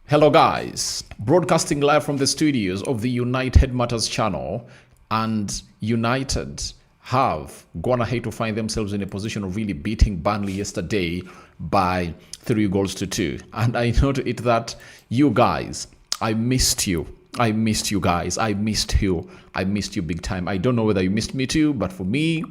Hello guys, broadcasting live from the studios of the United Matters channel, and United have gone ahead to find themselves in a position of really beating Burnley yesterday by 3-2. And I know to it that you guys, I missed you. I missed you guys. I missed you. I missed you big time. I don't know whether you missed me too, but for me,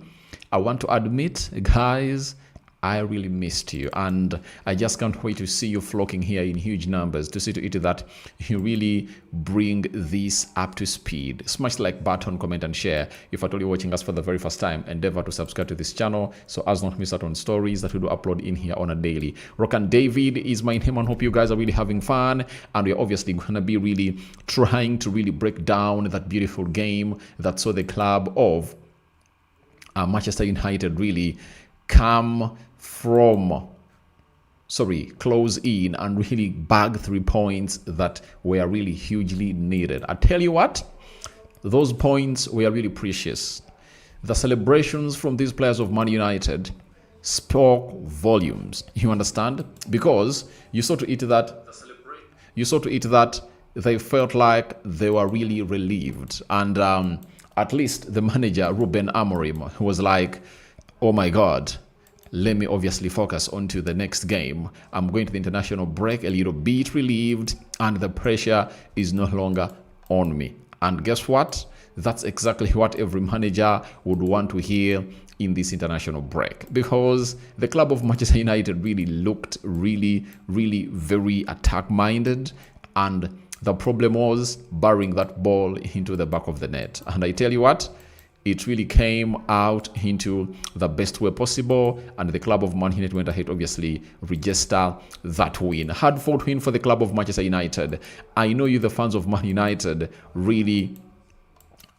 I want to admit, guys, I really missed you, and I just can't wait to see you flocking here in huge numbers to see to it that you really bring this up to speed. Smash the like button, comment, and share. If at all you're watching us for the very first time, endeavor to subscribe to this channel so as not to miss out on stories that we do upload in here on a daily. Rock and David is my name, and hope you guys are really having fun, and we're obviously gonna be really trying to really break down that beautiful game that saw the club of Manchester United really close in and really bag 3 points that were really hugely needed. I tell you what, those points were really precious. The celebrations from these players of Man United spoke volumes. You understand? Because you saw to it that they felt like they were really relieved, and at least the manager Ruben Amorim, who was like, oh my God, let me obviously focus onto the next game. I'm going to the international break a little bit relieved, and the pressure is no longer on me. And guess what? That's exactly what every manager would want to hear in this international break, because the club of Manchester United really looked really very attack-minded, and the problem was burying that ball into the back of the net. And I tell you what, it really came out into the best way possible, and the club of Man United went ahead, obviously, register that win. Hard-fought win for the club of Manchester United. I know you, the fans of Man United, really,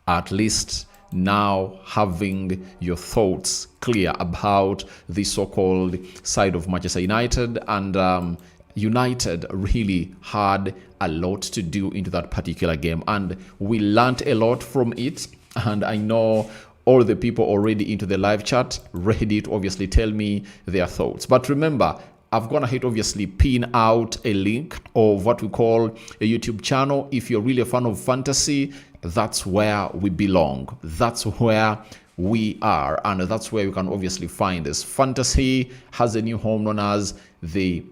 at least now having your thoughts clear about the so-called side of Manchester United, and United really had a lot to do into that particular game, and we learned a lot from it. And I know all the people already into the live chat ready to obviously tell me their thoughts. But remember, I've gone ahead obviously pin out a link of what we call a YouTube channel. If you're really a fan of fantasy, that's where we belong. That's where we are, and that's where you can obviously find us. Fantasy has a new home known as the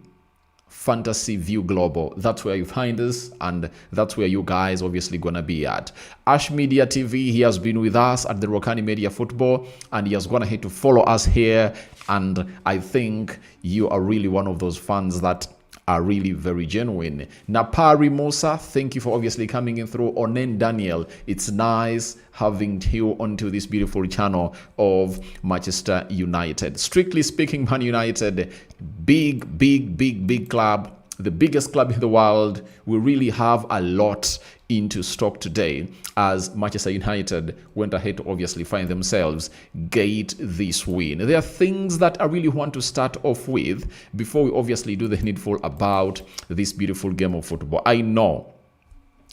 Fantasy View Global. That's where you find us, and that's where you guys obviously gonna be at. Ash Media TV, he has been with us at the Rokani Media Football, and he has gone ahead to follow us here, and I think you are really one of those fans that are really very genuine. Napari Musa, thank you for obviously coming in through. Onen Daniel, it's nice having you onto this beautiful channel of Manchester United. Strictly speaking, Man United, big club, the biggest club in the world. We really have a lot into stock today, as Manchester United went ahead to obviously find themselves get this win. There are things that I really want to start off with before we obviously do the needful about this beautiful game of football. I know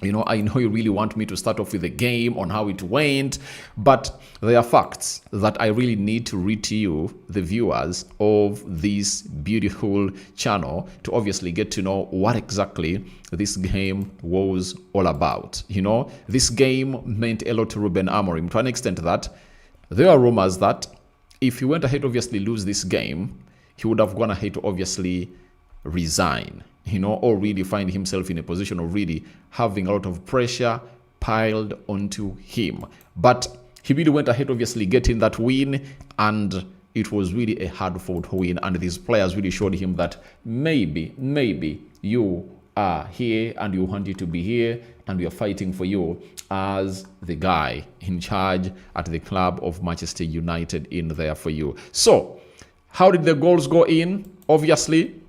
you really want me to start off with the game on how it went, but there are facts that I really need to read to you, the viewers of this beautiful channel, to obviously get to know what exactly this game was all about. This game meant a lot to Ruben Amorim, to an extent that there are rumors that if he went ahead obviously lose this game, he would have gone ahead to obviously resign, or really find himself in a position of really having a lot of pressure piled onto him. But he really went ahead obviously getting that win, and it was really a hard-fought win, and these players really showed him that maybe you are here and you want you to be here, and we are fighting for you as the guy in charge at the club of Manchester United in there for you. So how did the goals go in? Obviously,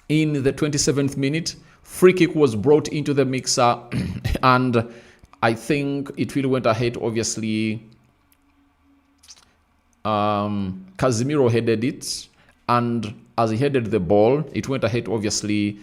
in the 27th minute, free kick was brought into the mixer, and I think it really went ahead, obviously. Casemiro headed it, and as he headed the ball, it went ahead, obviously,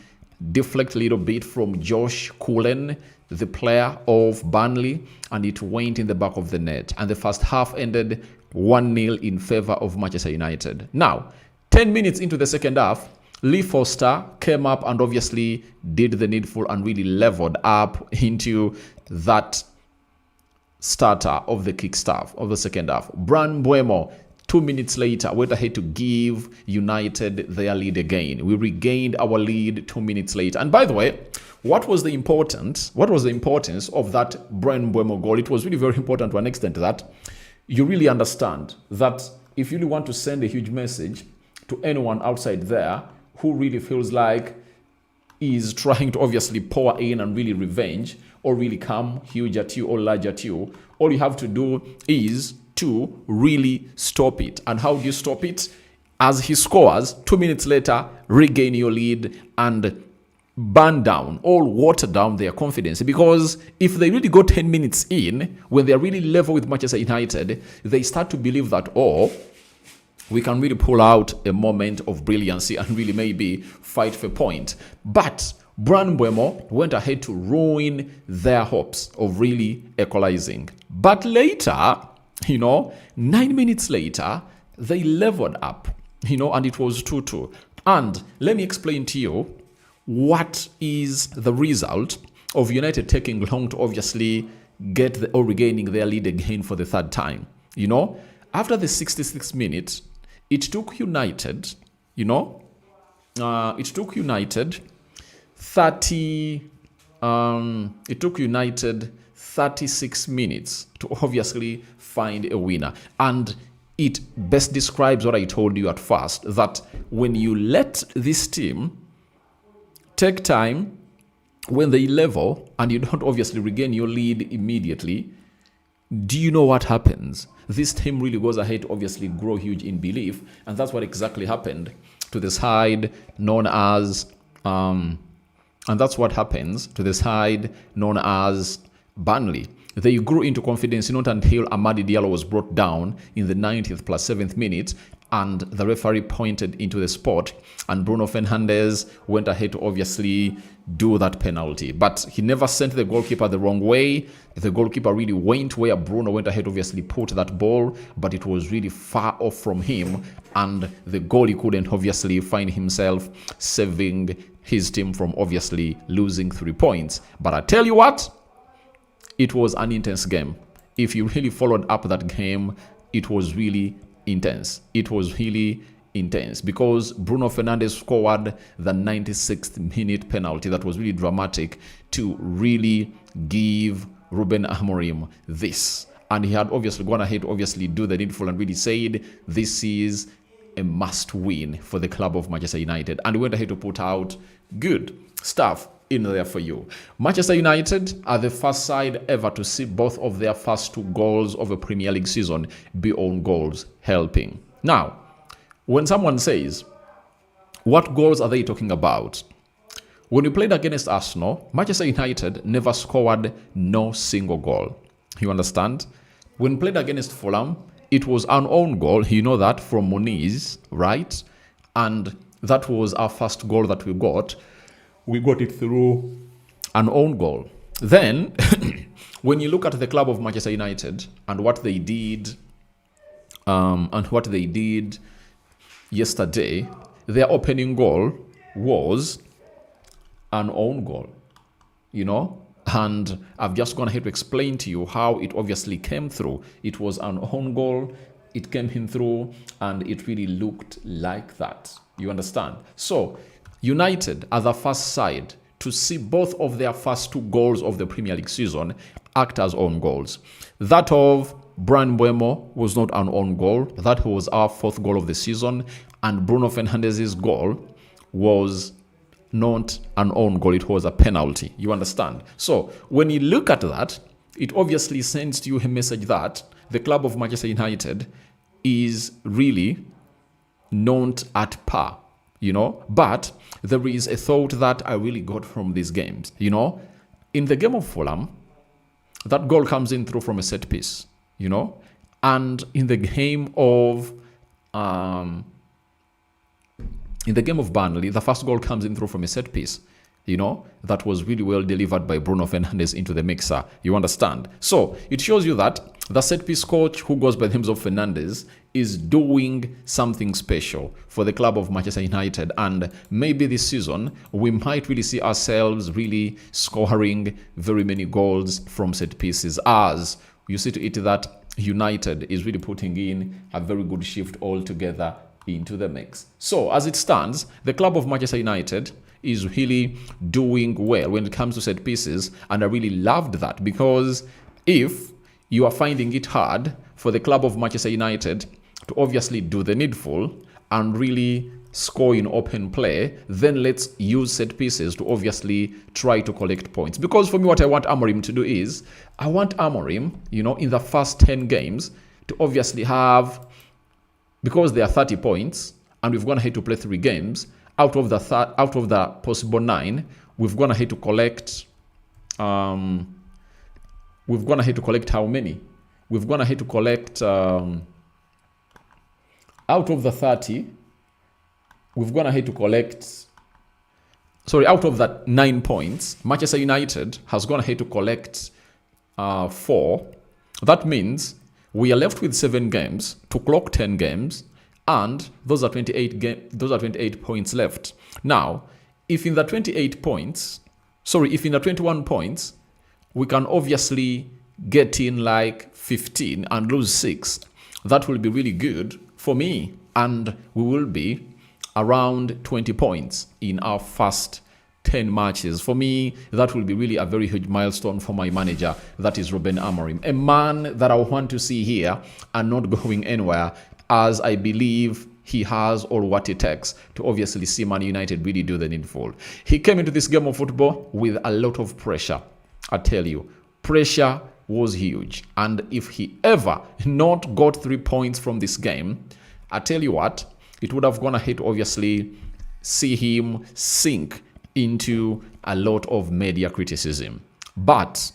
deflect a little bit from Josh Cullen, the player of Burnley, and it went in the back of the net. And the first half ended 1-0 in favor of Manchester United. Now, 10 minutes into the second half, Lee Foster came up and obviously did the needful and really leveled up into that starter of the kick staff of the second half. Mbeumo, 2 minutes later, went ahead to give United their lead again. We regained our lead 2 minutes later. And by the way, what was the importance of that Mbeumo goal? It was really very important to an extent that you really understand that if you really want to send a huge message to anyone outside there who really feels like is trying to obviously pour in and really revenge or really come huge at you or large at you, all you have to do is to really stop it. And how do you stop it? As he scores, 2 minutes later, regain your lead and burn down or water down their confidence. Because if they really go 10 minutes in, when they're really level with Manchester United, they start to believe that, oh, we can really pull out a moment of brilliancy and really maybe fight for a point. But Mbeumo went ahead to ruin their hopes of really equalizing. But later, 9 minutes later, they leveled up, and it was 2-2. And let me explain to you what is the result of United taking long to obviously get or regaining their lead again for the third time. After the 66th minute, it took United, 36 minutes to obviously find a winner. And it best describes what I told you at first, that when you let this team take time, when they level and you don't obviously regain your lead immediately, do you know what happens? This team really goes ahead to obviously grow huge in belief, and that's what exactly happened to the side known as Burnley. They grew into confidence not until Amadi Diallo was brought down in the 90th plus 7th minute, and the referee pointed into the spot, and Bruno Fernandes went ahead to obviously do that penalty. But he never sent the goalkeeper the wrong way. The goalkeeper really went where Bruno went ahead to obviously put that ball, but it was really far off from him, and the goalie couldn't obviously find himself saving his team from obviously losing 3 points. But I tell you what, it was an intense game. If you really followed up that game, it was really intense. It was really intense because Bruno Fernandes scored the 96th minute penalty that was really dramatic to really give Ruben Amorim this. And he had obviously gone ahead to obviously do the needful and really said this is a must win for the club of Manchester United. And he went ahead to put out good stuff in there for you. Manchester United are the first side ever to see both of their first 2 goals of a Premier League season be own goals helping. Now, when someone says, what goals are they talking about? When we played against Arsenal, Manchester United never scored no single goal. You understand? When played against Fulham, it was an own goal, that, from Moniz, right? And that was our first goal that we got. We got it through an own goal. Then, when you look at the club of Manchester United and what they did, yesterday, their opening goal was an own goal, and I've just gone ahead to explain to you how it obviously came through. It was an own goal, it came in through, and it really looked like that. You understand? So, United are the first side to see both of their first 2 goals of the Premier League season act as own goals. That of Mbeumo was not an own goal. That was our 4th goal of the season. And Bruno Fernandes' goal was not an own goal. It was a penalty. You understand? So when you look at that, it obviously sends to you a message that the club of Manchester United is really not at par, But there is a thought that I really got from these games, In the game of Fulham, that goal comes in through from a set piece, And in the game of Burnley, the first goal comes in through from a set piece. that was really well delivered by Bruno Fernandes into the mixer. You understand? So it shows you that the set piece coach who goes by the name of Fernandes is doing something special for the club of Manchester United. And maybe this season, we might really see ourselves really scoring very many goals from set pieces, as you see to it that United is really putting in a very good shift altogether into the mix. So as it stands, the club of Manchester United is really doing well when it comes to set pieces, and I really loved that, because if you are finding it hard for the club of Manchester United to obviously do the needful and really score in open play, then let's use set pieces to obviously try to collect points. Because for me, what I want Amorim to do is, I want Amorim, in the first 10 games to obviously have, because there are 30 points and we've gone ahead to play 3 games, out of the possible 9, we've gone ahead to collect how many? We've gone ahead to collect out of the 30, we've gone ahead to collect, out of that 9 points, Manchester United has gone ahead to collect 4. That means we are left with 7 games to clock 10 games, and those are 28 points left. Now, if in the 21 points, we can obviously get in like 15 and lose 6, that will be really good for me, and we will be around 20 points in our first 10 matches. For me, that will be really a very huge milestone for my manager, that is Ruben Amorim, a man that I want to see here and not going anywhere, as I believe he has all what it takes to obviously see Man United really do the needful. He came into this game of football with a lot of pressure. I tell you, pressure was huge. And if he ever not got 3 points from this game, I tell you what, it would have gone ahead to obviously see him sink into a lot of media criticism. But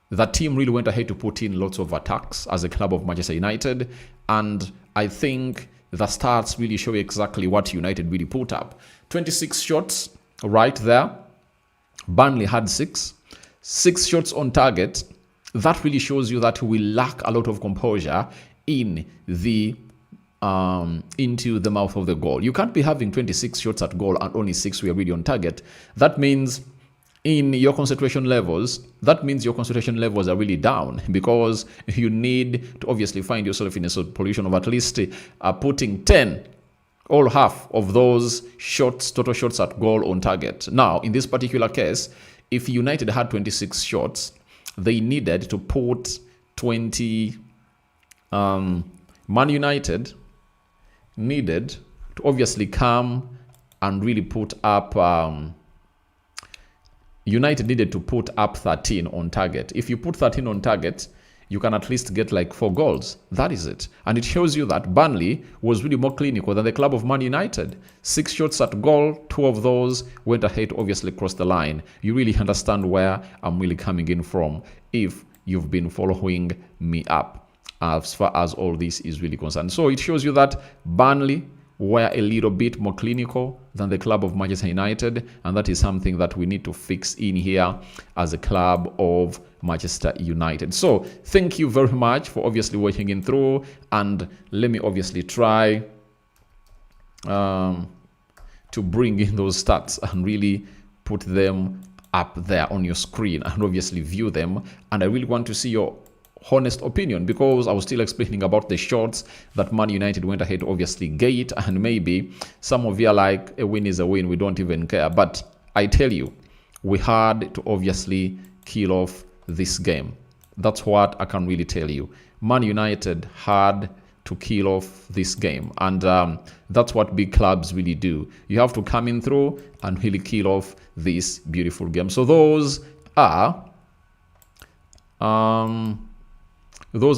the team really went ahead to put in lots of attacks as a club of Manchester United, and I think the stats really show exactly what United really put up. 26 shots right there. Burnley had 6 shots on target. That really shows you that we lack a lot of composure in the into the mouth of the goal. You can't be having 26 shots at goal and only 6 were really on target. That means your concentration levels are really down, because you need to obviously find yourself in a position of at least putting 10 or half of those total shots at goal on target. Now, in this particular case, if United had 26 shots, they needed to put 20. Man United needed to obviously come and really put up. United needed to put up 13 on target. If you put 13 on target, you can at least get like 4 goals. That is it. And it shows you that Burnley was really more clinical than the club of Man United. 6 shots at goal, 2 of those went ahead, obviously crossed the line. You really understand where I'm really coming in from if you've been following me up as far as all this is really concerned. So it shows you that Burnley were a little bit more clinical than the club of Manchester United, and that is something that we need to fix in here as a club of Manchester United. So thank you very much for obviously watching in through, and let me obviously try to bring in those stats and really put them up there on your screen and obviously view them. And I really want to see your honest opinion, because I was still explaining about the shots that Man United went ahead to obviously get, and maybe some of you are like, a win is a win, we don't even care. But I tell you, we had to obviously kill off this game. That's what I can really tell you. Man United had to kill off this game, and that's what big clubs really do. You have to come in through and really kill off this beautiful game. So those are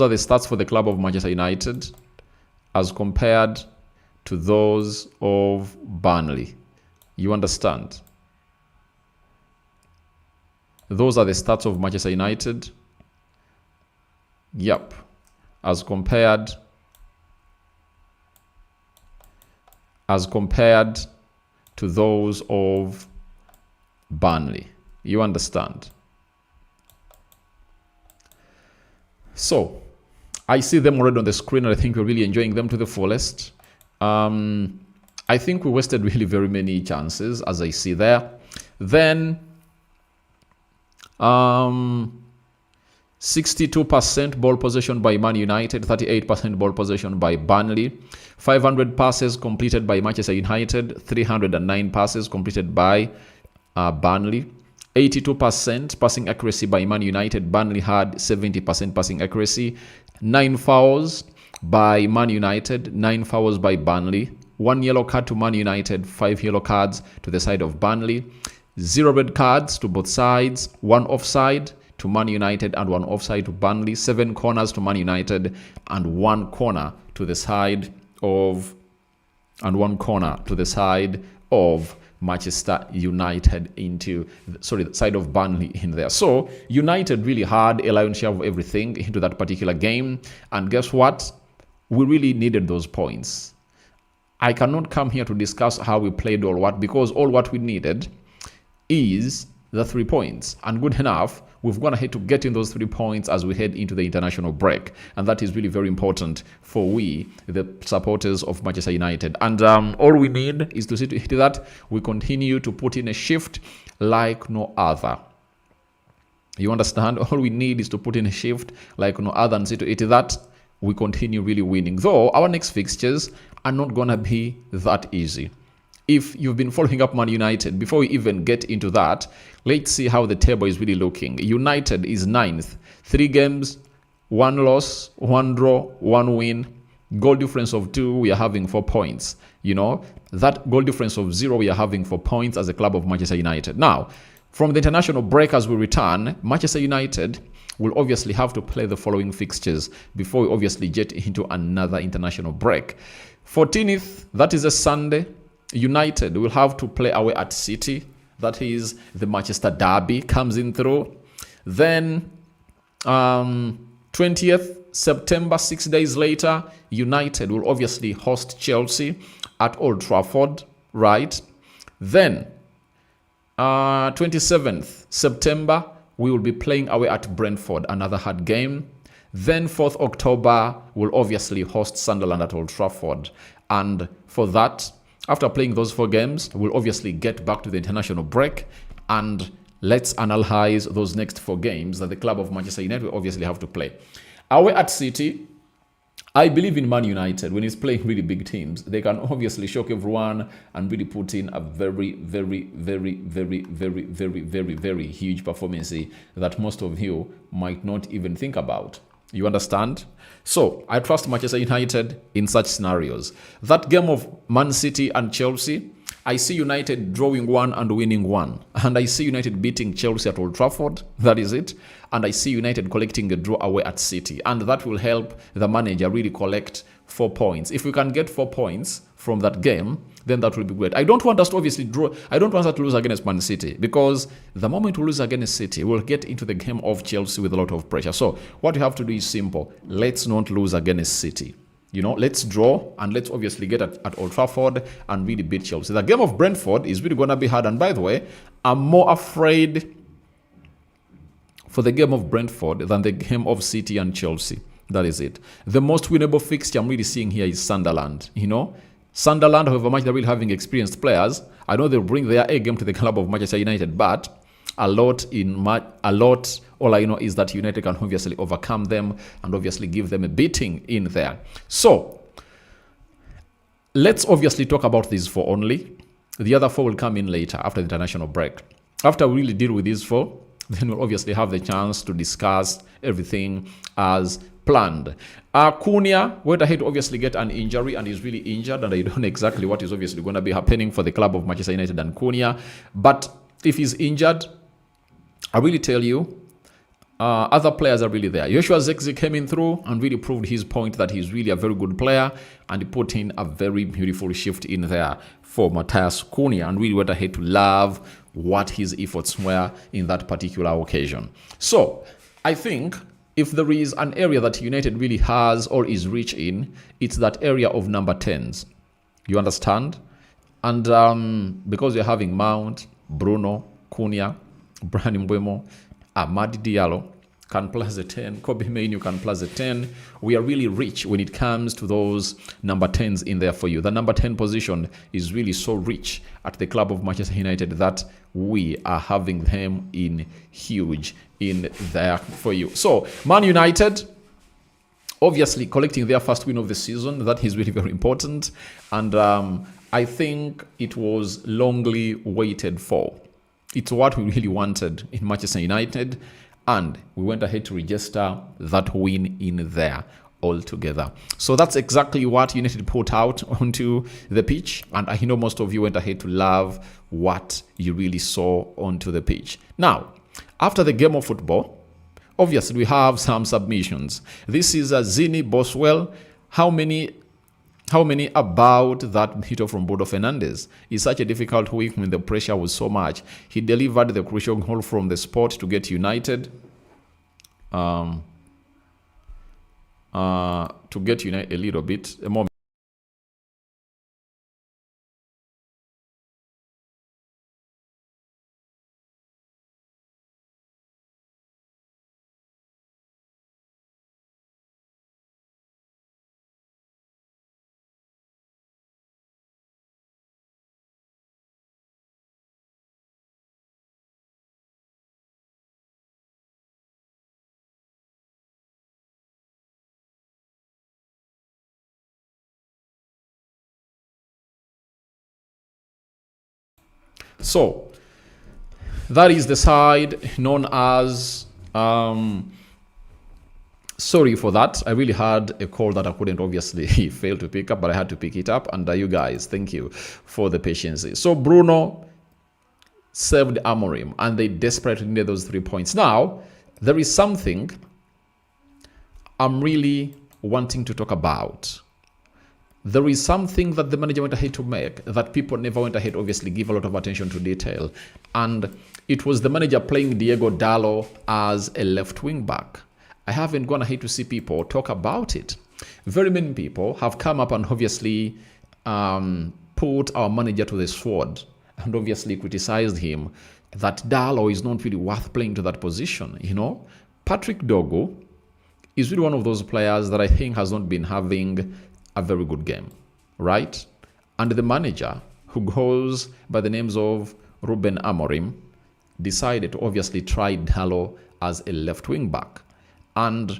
the stats for the club of Manchester United as compared to those of Burnley. You understand? Those are the stats of Manchester United. Yep. As compared to those of Burnley. You understand? So, I see them already on the screen, and I think we're really enjoying them to the fullest. I think we wasted really very many chances, as I see there. Then, 62% ball possession by Man United, 38% ball possession by Burnley, 500 passes completed by Manchester United, 309 passes completed by Burnley, 82% passing accuracy by Man United. Burnley had 70% passing accuracy. 9 fouls by Man United, 9 fouls by Burnley. 1 yellow card to Man United, 5 yellow cards to the side of Burnley. 0 red cards to both sides, 1 offside to Man United and 1 offside to Burnley. 7 corners to Man United and 1 corner to the side of Manchester United the side of Burnley in there. So United really had a lion's share of everything into that particular game, and guess what? We really needed those points. I cannot come here to discuss how we played or what, because all what we needed is the 3 points, and good enough, we've gone ahead to get in those 3 points as we head into the international break, and that is really very important for we, the supporters of Manchester United. And all we need is to see to it that we continue to put in a shift like no other. You understand? All we need is to put in a shift like no other and see to it that we continue really winning. Though our next fixtures are not gonna be that easy. If you've been following up Man United, before we even get into that, let's see how the table is really looking. United is 9th. 3 games, 1 loss, 1 draw, 1 win. Goal difference of 2, we are having 4 points. You know, that goal difference of 0, we are having 4 points as a club of Manchester United. Now, from the international break as we return, Manchester United will obviously have to play the following fixtures before we obviously get into another international break. 14th, that is a Sunday. United will have to play away at City. That is the Manchester Derby comes in through. Then 20th September, 6 days later, United will obviously host Chelsea at Old Trafford, right? Then 27th September, we will be playing away at Brentford, another hard game. Then 4th October, we'll obviously host Sunderland at Old Trafford. And for that, after playing those 4 games, we'll obviously get back to the international break, and let's analyze those next 4 games that the club of Manchester United will obviously have to play. Away at City, I believe in Man United. When he's playing really big teams, they can obviously shock everyone and really put in a very, very, very, very, very, very, very, very huge performance that most of you might not even think about. You understand? So, I trust Manchester United in such scenarios. That game of Man City and Chelsea, I see United drawing 1 and winning 1. And I see United beating Chelsea at Old Trafford. That is it. And I see United collecting a draw away at City. And that will help the manager really collect 4 points. If we can get 4 points from that game, then that will be great. I don't want us to obviously draw. I don't want us to lose against Man City, because the moment we lose against City, we'll get into the game of Chelsea with a lot of pressure. So what you have to do is simple. Let's not lose against City. You know, let's draw and let's obviously get at Old Trafford and really beat Chelsea. The game of Brentford is really going to be hard. And by the way, I'm more afraid for the game of Brentford than the game of City and Chelsea. That is it. The most winnable fixture I'm really seeing here is Sunderland. You know, Sunderland, however much they're really having experienced players, I know they'll bring their A game to the club of Manchester United, but all I know is that United can obviously overcome them and obviously give them a beating in there. So, let's obviously talk about these 4 only. The other 4 will come in later after the international break. After we really deal with these 4, then we'll obviously have the chance to discuss everything as planned. Cunha went ahead to obviously get an injury and is really injured, and I don't know exactly what is obviously going to be happening for the club of Manchester United and Cunha. But if he's injured, I really tell you, other players are really there. Joshua Zirkzee came in through and really proved his point that he's really a very good player, and he put in a very beautiful shift in there for Matthias Cunha and really went ahead to love what his efforts were in that particular occasion. So, I think if there is an area that United really has or is rich in, it's that area of number 10s. You understand? And because you're having Mount, Bruno, Cunha, Brandon Mbeumo, Amadi Diallo can plus a 10. Kobe Mainoo can plus a 10. We are really rich when it comes to those number 10s in there for you. The number 10 position is really so rich at the club of Manchester United that we are having them in huge in there for you. So, Man United, obviously collecting their first win of the season. That is really very important. And I think it was longly waited for. It's what we really wanted in Manchester United. And we went ahead to register that win in there altogether. So that's exactly what United put out onto the pitch. And I know most of you went ahead to love what you really saw onto the pitch. Now, after the game of football, obviously we have some submissions. This is a Zini Boswell. How many about that hit from Bruno Fernandes? It's such a difficult week when the pressure was so much. He delivered the crucial goal from the spot to get United. To get United a little bit. A moment. So that is the side known as sorry for that. I really had a call that I couldn't obviously fail to pick up, but I had to pick it up. And you guys, thank you for the patience. So Bruno served Amorim, and they desperately needed those 3 points. Now, there is something I'm really wanting to talk about. There is something that the manager went ahead to make that people never went ahead, obviously, give a lot of attention to detail. And it was the manager playing Diego Dallo as a left wing back. I haven't gone ahead to see people talk about it. Very many people have come up and obviously put our manager to the sword and obviously criticized him that Dallo is not really worth playing to that position. You know, Patrick Dogu is really one of those players that I think has not been having a very good game, right? And the manager, who goes by the names of Ruben Amorim, decided to obviously try Dallo as a left wing back. And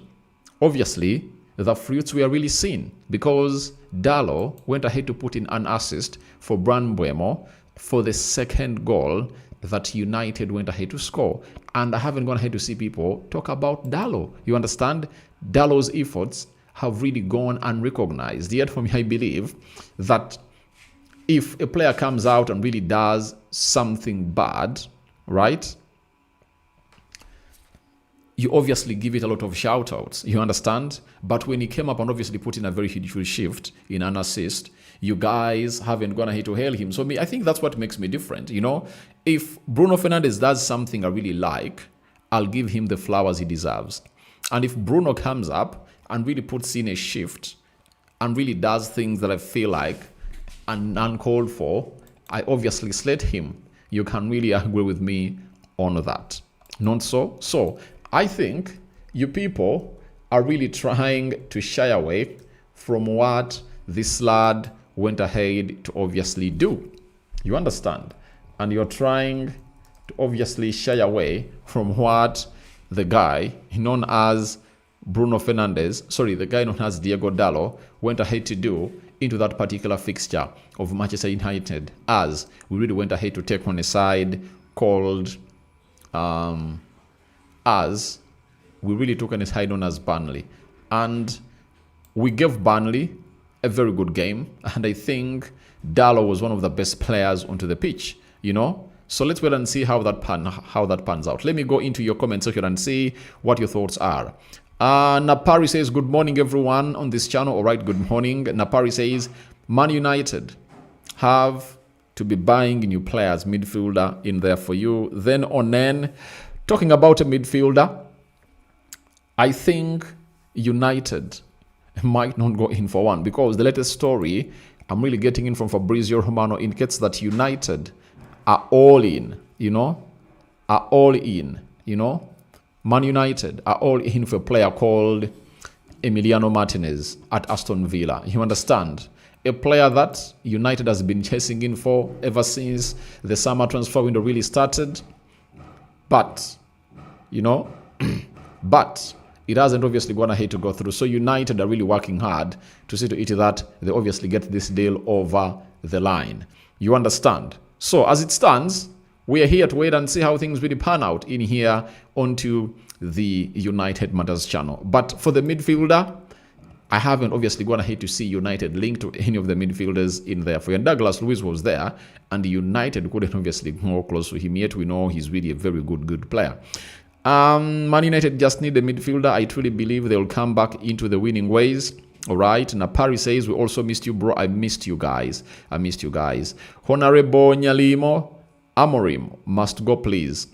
obviously, the fruits were really seen because Dallo went ahead to put in an assist for Mbeumo for the second goal that United went ahead to score. And I haven't gone ahead to see people talk about Dallo. You understand? Dallo's efforts have really gone unrecognized. Yet for me, I believe that if a player comes out and really does something bad, right, you obviously give it a lot of shout outs, you understand? But when he came up and obviously put in a very huge shift in an assist, you guys haven't gone ahead to hail him. So I think that's what makes me different. You know, if Bruno Fernandes does something I really like, I'll give him the flowers he deserves. And if Bruno comes up and really puts in a shift and really does things that I feel like are uncalled for, I obviously slate him. You can really agree with me on that. Not so? So I think you people are really trying to shy away from what this lad went ahead to obviously do. You understand? And you're trying to obviously shy away from what the guy known as Bruno Fernandes, the guy known as Diego Dallo, went ahead to do into that particular fixture of Manchester United, as we really went ahead to take on a side called, as we really took on a side known as Burnley. And we gave Burnley a very good game. And I think Dallo was one of the best players onto the pitch, you know. So let's wait and see how that pans out. Let me go into your comment section and see what your thoughts are. Napari says, good morning everyone on this channel. All right, good morning. Napari says, Man United have to be buying new players, midfielder in there for you. Then Onen, talking about a midfielder, I think United might not go in for one because the latest story I'm really getting in from Fabrizio Romano indicates that United are all in, you know, are all in, Man United are all in for a player called Emiliano Martinez at Aston Villa. You understand? A player that United has been chasing in for ever since the summer transfer window really started. But, but it hasn't obviously gone ahead to go through. So United are really working hard to see to it that they obviously get this deal over the line. You understand? So as it stands, we are here to wait and see how things really pan out in here onto the United Matters channel. But for the midfielder, I haven't obviously gone ahead to see United linked to any of the midfielders in there. For Douglas Luiz was there, and United couldn't obviously go close to him yet. We know he's really a very good player. Man United just need a midfielder. I truly believe they'll come back into the winning ways. All right. Now, Paris says, we also missed you, bro. I missed you guys. Honorable Nyalimo, Amorim must go, please.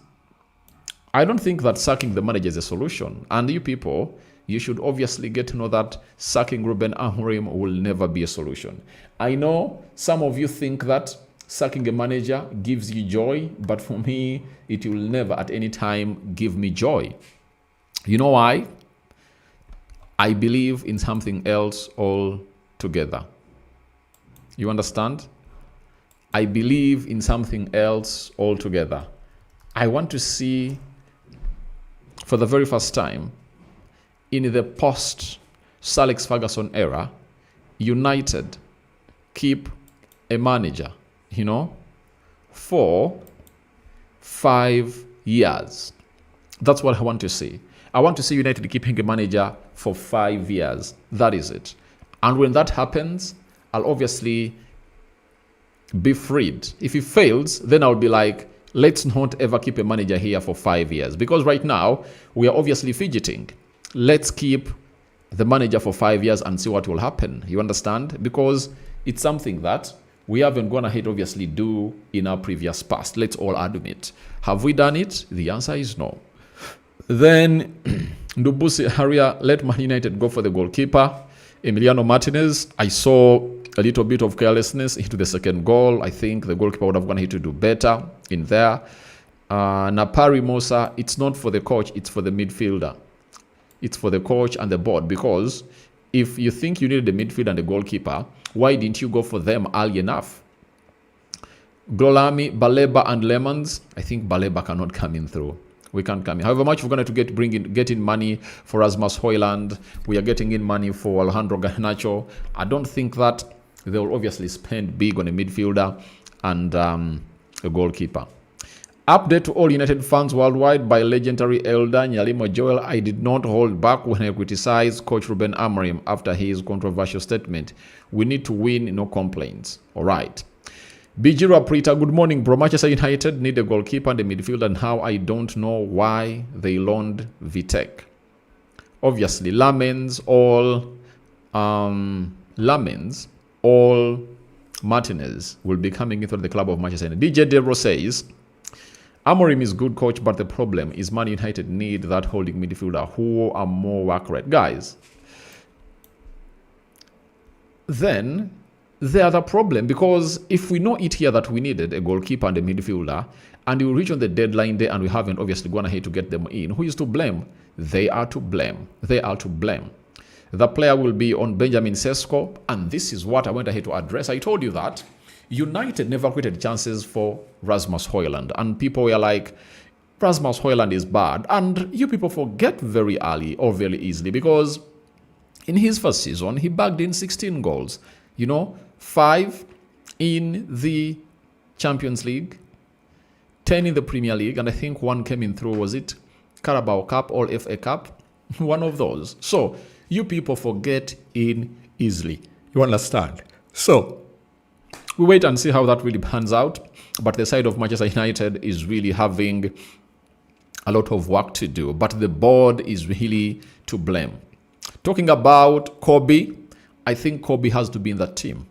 I don't think that sacking the manager is a solution. And you people, you should obviously get to know that sacking Ruben Amorim will never be a solution. I know some of you think that sacking a manager gives you joy, but for me, it will never at any time give me joy. You know why? I believe in something else altogether. You understand? I believe in something else altogether. I want to see, for the very first time, in the post-Sir Alex Ferguson era, United keep a manager, for 5 years. That's what I want to see. I want to see United keeping a manager for 5 years. That is it. And when that happens, I'll obviously be freed. If he fails, then I'll be like, let's not ever keep a manager here for 5 years. Because right now, we are obviously fidgeting. Let's keep the manager for 5 years and see what will happen. You understand? Because it's something that we haven't gone ahead obviously do in our previous past. Let's all admit. Have we done it? The answer is no. Then Ndubusi Haria let Man United go for the goalkeeper. Emiliano Martinez, I saw a little bit of carelessness into the second goal. I think the goalkeeper would have gone ahead to do better in there. Napari Mosa, it's not for the coach, it's for the midfielder. It's for the coach and the board, because if you think you needed a midfield and a goalkeeper, why didn't you go for them early enough? Golami, Baleba, and Lemons. I think Baleba cannot come in through. We can't come in. However much we're going to get in money for Rasmus Højlund, we are getting in money for Alejandro Garnacho. I don't think that they will obviously spend big on a midfielder and a goalkeeper. Update to all United fans worldwide by legendary elder Nyalimo Joel. I did not hold back when I criticized Coach Ruben Amorim after his controversial statement. We need to win, no complaints. All right. Bijira Prita, good morning, bro. Manchester United need a goalkeeper and a midfielder, and how I don't know why they loaned Vitek. Obviously, Lamens, all Martinez will be coming into the club of Manchester United. DJ Debro says, Amorim is good coach, but the problem is Man United need that holding midfielder who are more work rate. Guys, then they are the problem, because if we know it here that we needed a goalkeeper and a midfielder, and we reach on the deadline day and we haven't obviously gone ahead to get them in, who is to blame? They are to blame. They are to blame. The player will be on Benjamin Sesko, and this is what I went ahead to address. I told you that United never created chances for Rasmus Højlund, and people were like, Rasmus Højlund is bad. And you people forget very early or very easily, because in his first season, he bagged in 16 goals. 5 in the Champions League, 10 in the Premier League, and I think one came in through, was it Carabao Cup or FA Cup? One of those. So you people forget in easily. You understand? So we wait and see how that really pans out. But the side of Manchester United is really having a lot of work to do. But the board is really to blame. Talking about Kobe, I think Kobe has to be in that team.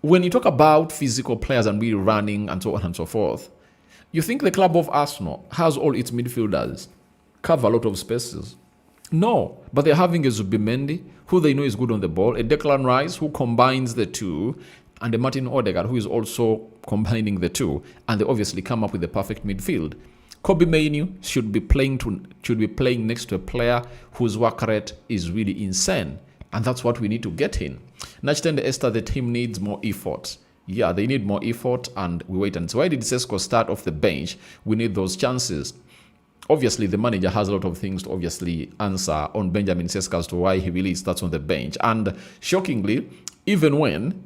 When you talk about physical players and really running and so on and so forth, you think the club of Arsenal has all its midfielders cover a lot of spaces? No, but they're having a Zubimendi, who they know is good on the ball, a Declan Rice, who combines the two, and a Martin Odegaard, who is also combining the two, and they obviously come up with the perfect midfield. Kobbie Mainoo should be playing next to a player whose work rate is really insane, and that's what we need to get in. Nachitende Esther, the team needs more effort. Yeah, they need more effort, and we wait and see. Why did Sesko start off the bench? We need those chances. Obviously, the manager has a lot of things to obviously answer on Benjamin Sesko as to why he really starts on the bench. And shockingly, even when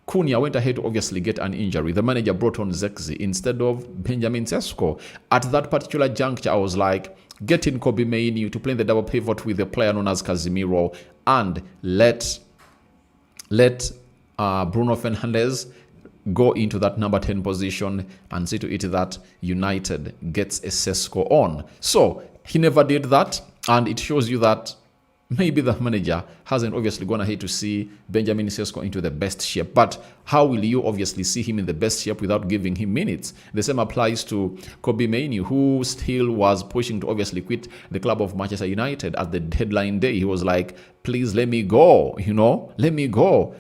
Cunha went ahead to obviously get an injury, the manager brought on Zexi instead of Benjamin Sesko. At that particular juncture, I was like, get in Kobbie Mainoo to play in the double pivot with a player known as Casemiro, and let Bruno Fernandes go into that number 10 position and see to it that United gets a Sesko on. So he never did that, and it shows you that maybe the manager hasn't obviously gone ahead to see Benjamin Sesko into the best shape. But how will you obviously see him in the best shape without giving him minutes? The same applies to Kobbie Mainoo, who still was pushing to obviously quit the club of Manchester United at the deadline day. He was like, please let me go, let me go,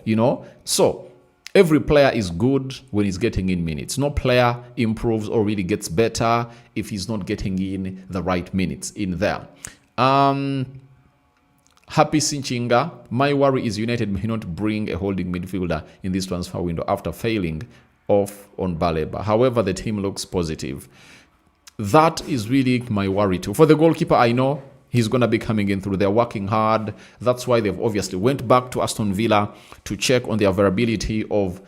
So every player is good when he's getting in minutes. No player improves or really gets better if he's not getting in the right minutes in there. Happy Sinchinga, my worry is United may not bring a holding midfielder in this transfer window after failing off on Baleba. However, the team looks positive. That is really my worry too. For the goalkeeper, I know he's going to be coming in through. They're working hard. That's why they've obviously went back to Aston Villa to check on the availability of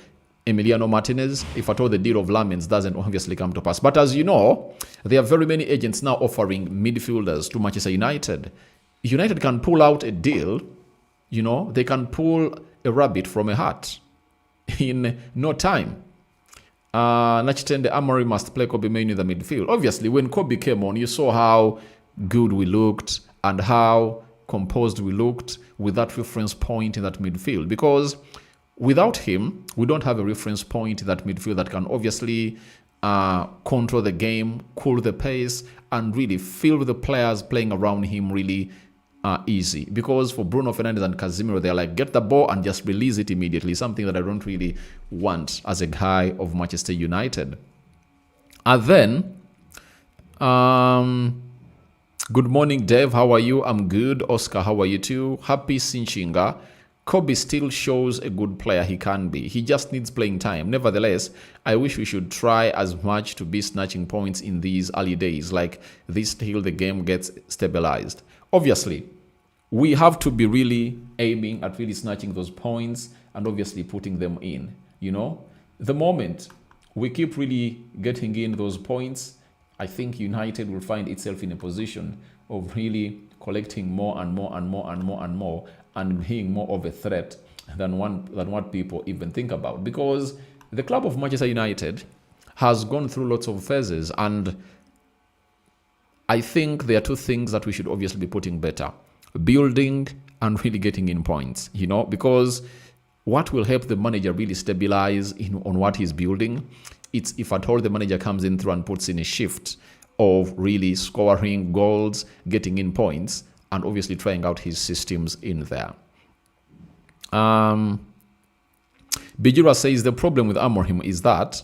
Emiliano Martinez, if at all the deal of Lamens doesn't obviously come to pass. But as you know, there are very many agents now offering midfielders to Manchester United. United can pull out a deal, they can pull a rabbit from a hat in no time. Nachitende Amorim must play Kobbie Mainoo in the midfield. Obviously, when Kobbie came on, you saw how good we looked and how composed we looked with that reference point in that midfield. Because without him, we don't have a reference point in that midfield that can obviously control the game, cool the pace, and really feel the players playing around him really easy. Because for Bruno Fernandes and Casemiro, they're like, get the ball and just release it immediately, something that I don't really want as a guy of Manchester United. And then, good morning, Dave. How are you? I'm good. Oscar, how are you too? Happy Sinchinga. Kobbie still shows a good player he can be. He just needs playing time. Nevertheless, I wish we should try as much to be snatching points in these early days, like this till the game gets stabilized. Obviously, we have to be really aiming at really snatching those points and obviously putting them in. The moment we keep really getting in those points, I think United will find itself in a position of really collecting more and more and more and more and more, and being more of a threat than what people even think about. Because the club of Manchester United has gone through lots of phases, and I think there are two things that we should obviously be putting better: building and really getting in points, because what will help the manager really stabilize on what he's building, it's if at all the manager comes in through and puts in a shift of really scoring goals, getting in points, and obviously trying out his systems in there. Bijura says the problem with Amorim is that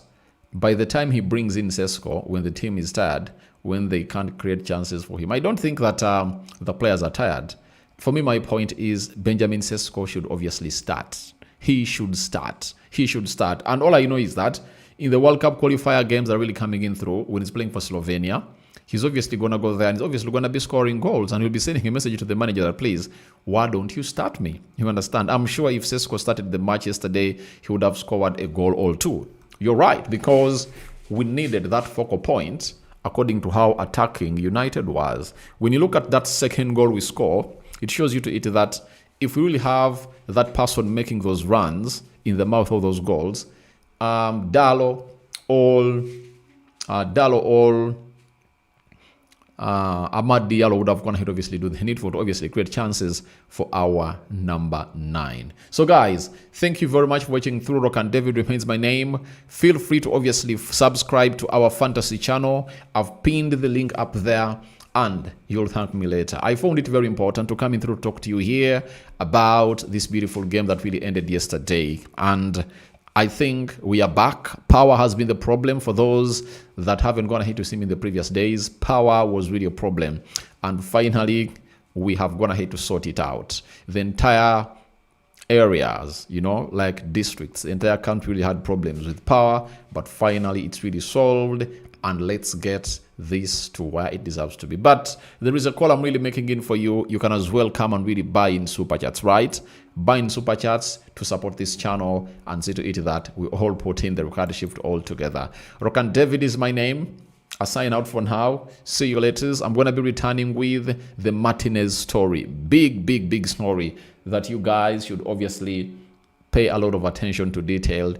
by the time he brings in Sesko, when the team is tired, when they can't create chances for him. I don't think that the players are tired. For me, my point is Benjamin Sesko should obviously start. He should start. And all I know is that in the World Cup qualifier games that are really coming in through, when he's playing for Slovenia, he's obviously going to go there and he's obviously going to be scoring goals, and he'll be sending a message to the manager that, please, why don't you start me? You understand? I'm sure if Sesko started the match yesterday, he would have scored a goal or two. You're right, because we needed that focal point according to how attacking United was. When you look at that second goal we score, it shows you to it that if we really have that person making those runs in the mouth of those goals, Ahmad Diallo would have gone ahead, obviously, do the needful to obviously create chances for our number 9. So guys, thank you very much for watching through. Rock and David remains my name. Feel free to obviously subscribe to our fantasy channel. I've pinned the link up there, and you'll thank me later. I found it very important to come in through to talk to you here about this beautiful game that really ended yesterday. And I think we are back. Power has been the problem for those that haven't gone ahead to see me in the previous days. Power was really a problem. And finally, we have gone ahead to sort it out. The entire areas, like districts, the entire country really had problems with power, but finally it's really solved, and let's get this to where it deserves to be. But there is a call I'm really making in for you. You can as well come and really buy in super chats, right? Buy in super chats to support this channel and see to it that we all put in the required shift all together. Rokan David is my name. I sign out for now. See you later. I'm going to be returning with the Martinez story. Big story that you guys should obviously pay a lot of attention to detail